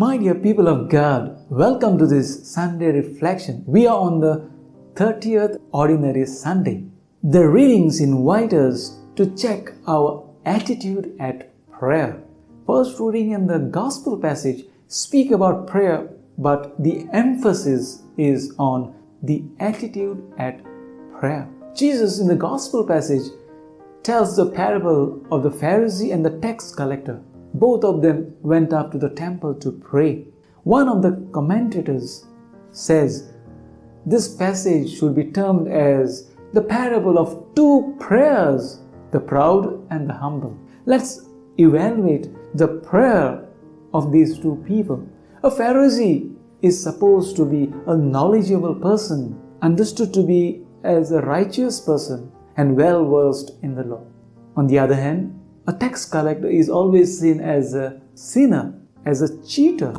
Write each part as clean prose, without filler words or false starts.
My dear people of God, welcome to this Sunday reflection. We are on the 30th Ordinary Sunday. The readings invite us to check our attitude at prayer. First reading and the Gospel passage speak about prayer, but the emphasis is on the attitude at prayer. Jesus in the Gospel passage tells the parable of the Pharisee and the tax collector. Both of them went up to the temple to pray. One of the commentators says this passage should be termed as the parable of two prayers, the proud and the humble. Let's evaluate the prayer of these two people. A Pharisee is supposed to be a knowledgeable person, understood to be as a righteous person and well versed in the law. On the other hand, a tax collector is always seen as a sinner, as a cheater,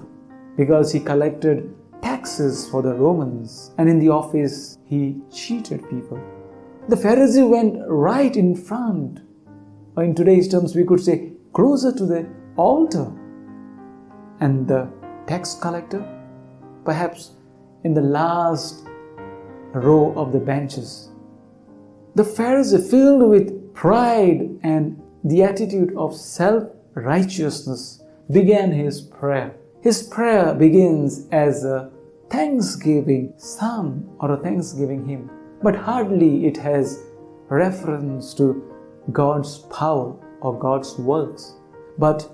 because he collected taxes for the Romans and in the office he cheated people. The Pharisee went right in front, or in today's terms we could say closer to the altar, and the tax collector perhaps in the last row of the benches. The Pharisee, filled with pride and the attitude of self-righteousness, began his prayer. His prayer begins as a thanksgiving psalm or a thanksgiving hymn, but hardly it has reference to God's power or God's works. But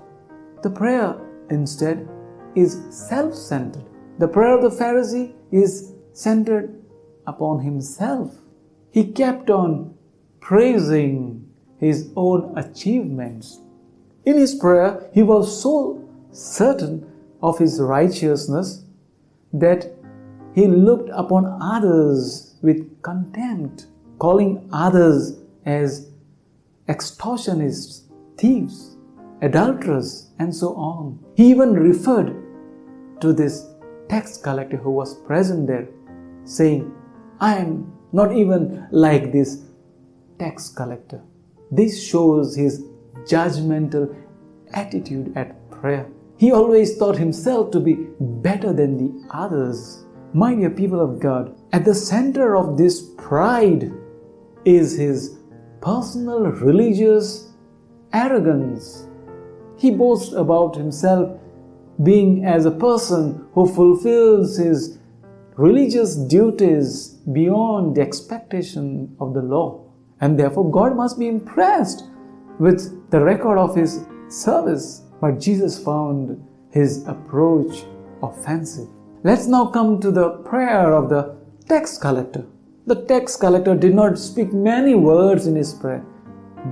the prayer instead is self-centered. The prayer of the Pharisee is centered upon himself. He kept on praising his own achievements. In his prayer, he was so certain of his righteousness that he looked upon others with contempt, calling others as extortionists, thieves, adulterers, and so on. He even referred to this tax collector who was present there, saying, "I am not even like this tax collector." This shows his judgmental attitude at prayer. He always thought himself to be better than the others. My dear people of God, at the center of this pride is his personal religious arrogance. He boasts about himself being as a person who fulfills his religious duties beyond the expectation of the law. And therefore God must be impressed with the record of his service. But Jesus found his approach offensive. Let's now come to the prayer of the tax collector. The tax collector did not speak many words in his prayer,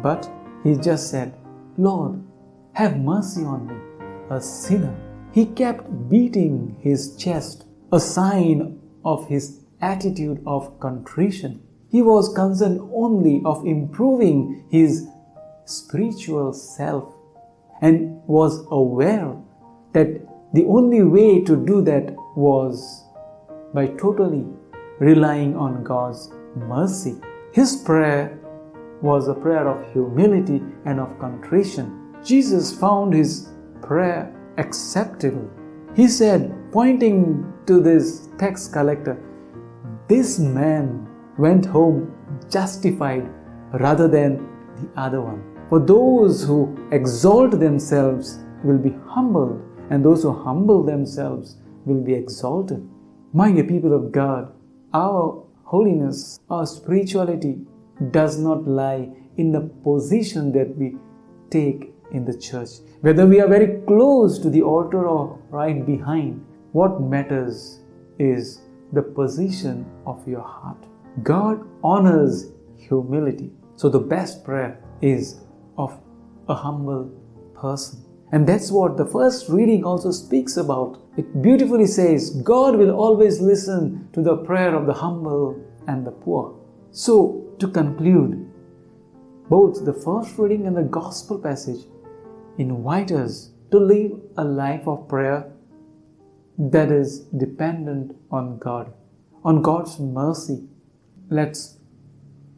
but he just said, "Lord, have mercy on me, a sinner." He kept beating his chest, a sign of his attitude of contrition. He was concerned only of improving his spiritual self and was aware that the only way to do that was by totally relying on God's mercy. His prayer was a prayer of humility and of contrition. Jesus found his prayer acceptable. He said, pointing to this tax collector, "This man went home justified rather than the other one." For those who exalt themselves will be humbled, and those who humble themselves will be exalted. My dear people of God, our holiness, our spirituality does not lie in the position that we take in the church. Whether we are very close to the altar or right behind, what matters is the position of your heart. God honors humility. So the best prayer is of a humble person. And that's what the first reading also speaks about. It beautifully says, God will always listen to the prayer of the humble and the poor. So to conclude, both the first reading and the gospel passage invite us to live a life of prayer that is dependent on God, on God's mercy. Let's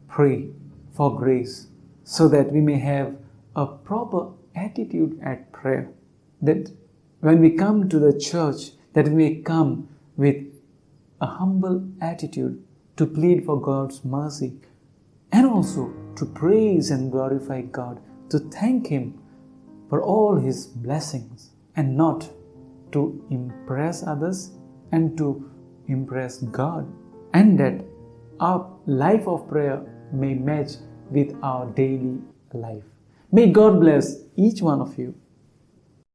pray for grace so that we may have a proper attitude at prayer, that when we come to the church, that we may come with a humble attitude to plead for God's mercy and also to praise and glorify God, to thank Him for all His blessings and not to impress others and to impress God, and that our life of prayer may match with our daily life. May God bless each one of you.